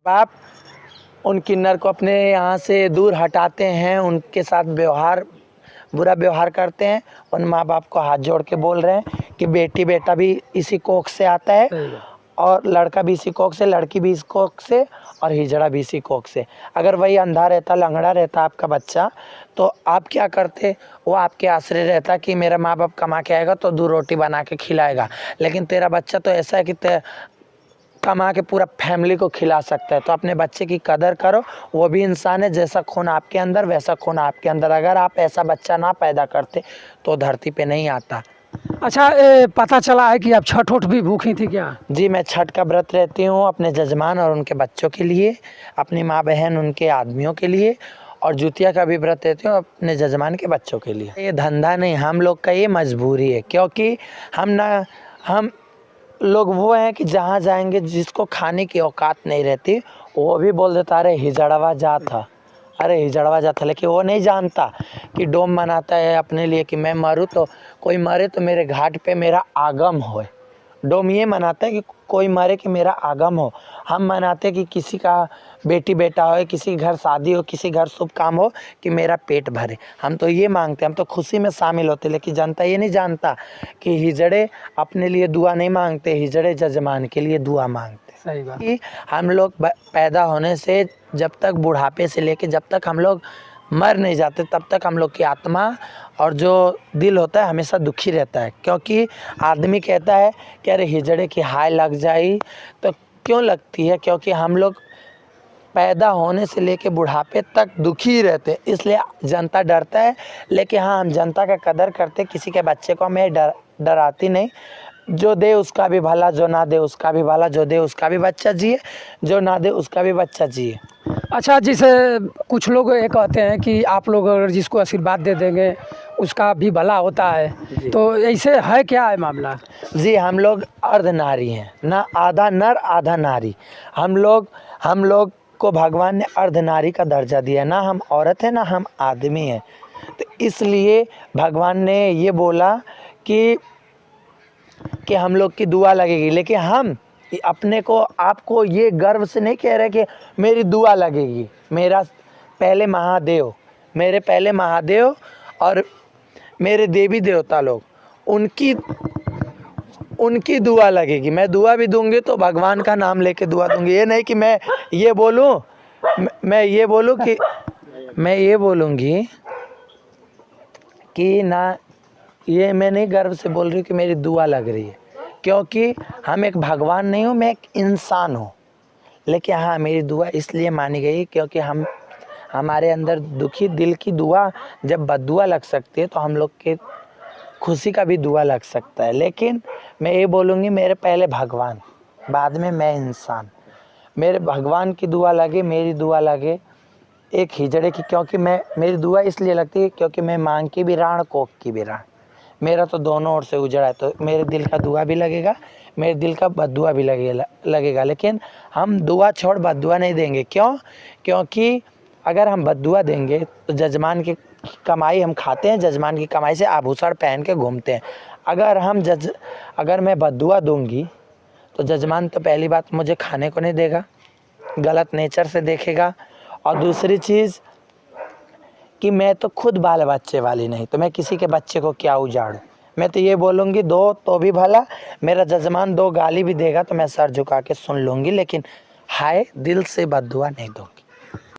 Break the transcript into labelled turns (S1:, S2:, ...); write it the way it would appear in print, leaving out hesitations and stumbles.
S1: बाप उन किन्नर को अपने यहाँ से दूर हटाते हैं, उनके साथ बुरा व्यवहार करते हैं। उन माँ बाप को हाथ जोड़ के बोल रहे हैं कि बेटा भी इसी कोख से आता है, और लड़का भी इसी कोख से, लड़की भी इस कोख से, और हिजड़ा भी इसी कोख से। अगर वही अंधा रहता, लंगड़ा रहता आपका बच्चा, तो आप क्या करते? वो आपके आश्रय रहता कि मेरा माँ बाप कमा के आएगा तो 2 रोटी बना के खिलाएगा। लेकिन तेरा बच्चा तो ऐसा है कि कमा के पूरा फैमिली को खिला सकता है। तो अपने बच्चे की कदर करो, वो भी इंसान है, जैसा खून आपके अंदर वैसा खून आपके अंदर। अगर आप ऐसा बच्चा ना पैदा करते तो धरती पे नहीं आता।
S2: अच्छा, पता चला है कि आप छठ उठ भी भूखी थी क्या?
S1: जी, मैं छठ का व्रत रहती हूँ अपने जजमान और उनके बच्चों के लिए, अपनी माँ बहन उनके आदमियों के लिए, और जुतिया का भी व्रत रहती हूँ अपने जजमान के बच्चों के लिए। ये धंधा नहीं, हम लोग का ये मजबूरी है, क्योंकि हम लोग वो हैं कि जहाँ जाएंगे जिसको खाने की औकात नहीं रहती वो भी बोल देता अरे हिजड़वा जाता, अरे हिजड़वा जाता। लेकिन वो नहीं जानता कि डोम मनाता है अपने लिए कि मैं मरूँ तो कोई मरे तो मेरे घाट पे मेरा आगम हो। डोम ये मनाता है कि कोई मरे कि मेरा आगम हो। हम मनाते हैं कि किसी का बेटी बेटा हो, किसी घर शादी हो, किसी घर शुभ काम हो, कि मेरा पेट भरे। हम तो ये मांगते हैं, हम तो खुशी में शामिल होते। लेकिन जनता ये नहीं जानता कि हिजड़े अपने लिए दुआ नहीं मांगते, हिजड़े जजमान के लिए दुआ मांगते।
S2: सही बात।
S1: कि हम लोग पैदा होने से जब तक बुढ़ापे से लेके जब तक हम लोग मर नहीं जाते तब तक हम लोग की आत्मा और जो दिल होता है हमेशा दुखी रहता है। क्योंकि आदमी कहता है कि अरे हिजड़े की हाय लग जाए, तो क्यों लगती है? क्योंकि हम लोग पैदा होने से लेके बुढ़ापे तक दुखी ही रहते हैं, इसलिए जनता डरता है। लेकिन हाँ, हम जनता का कदर करते, किसी के बच्चे को हमें डराती नहीं। जो दे उसका भी भला, जो ना दे उसका भी भला, जो दे उसका भी बच्चा जिए, जो ना दे उसका भी बच्चा जिए।
S2: अच्छा, जिसे कुछ लोग ये कहते हैं कि आप लोग अगर जिसको आशीर्वाद दे देंगे उसका भी भला होता है, तो ऐसे है क्या है मामला?
S1: जी, हम लोग अर्धनारी हैं, ना आधा नर आधा नारी। हम लोग को भगवान ने अर्धनारी का दर्जा दिया, ना हम औरत है ना हम आदमी हैं। तो इसलिए भगवान ने ये बोला कि हम लोग की दुआ लगेगी। लेकिन हम अपने को आपको ये गर्व से नहीं कह रहे कि मेरी दुआ लगेगी। मेरे पहले महादेव और मेरे देवी देवता लोग, उनकी दुआ लगेगी। मैं दुआ भी दूंगी तो भगवान का नाम लेके दुआ दूंगी। ये नहीं कि मैं ये बोलूँगी कि ना, ये मैं नहीं गर्व से बोल रही हूँ कि मेरी दुआ लग रही है, क्योंकि हम एक भगवान नहीं हूँ, मैं एक इंसान हूँ। लेकिन हाँ, मेरी दुआ इसलिए मानी गई क्योंकि हमारे अंदर दुखी दिल की दुआ जब बद्दुआ लग सकती है तो हम लोग के खुशी का भी दुआ लग सकता है। लेकिन मैं ये बोलूँगी, मेरे पहले भगवान, बाद में मैं इंसान। मेरे भगवान की दुआ लगे, मेरी दुआ लगे एक हिजड़े की, क्योंकि मेरी दुआ इसलिए लगती है क्योंकि मैं मांग की भी राण, कोख की भी राण। मेरा तो दोनों ओर से उजड़ा है, तो मेरे दिल का दुआ भी लगेगा, मेरे दिल का बद्दुआ भी लगेगा। लेकिन हम दुआ छोड़ बद्दुआ नहीं देंगे। क्यों? क्योंकि अगर हम बद्दुआ देंगे तो जजमान की कमाई हम खाते हैं, जजमान की कमाई से आभूषण पहन के घूमते हैं। अगर मैं बद्दुआ दूंगी तो जजमान तो पहली बात मुझे खाने को नहीं देगा, गलत नेचर से देखेगा। और दूसरी चीज़ कि मैं तो खुद बाल बच्चे वाली नहीं, तो मैं किसी के बच्चे को क्या उजाड़ूं। मैं तो ये बोलूँगी दो तो भी भला, मेरा जजमान 2 गाली भी देगा तो मैं सर झुका के सुन लूँगी, लेकिन हाय दिल से बद्दुआ नहीं दूँगी।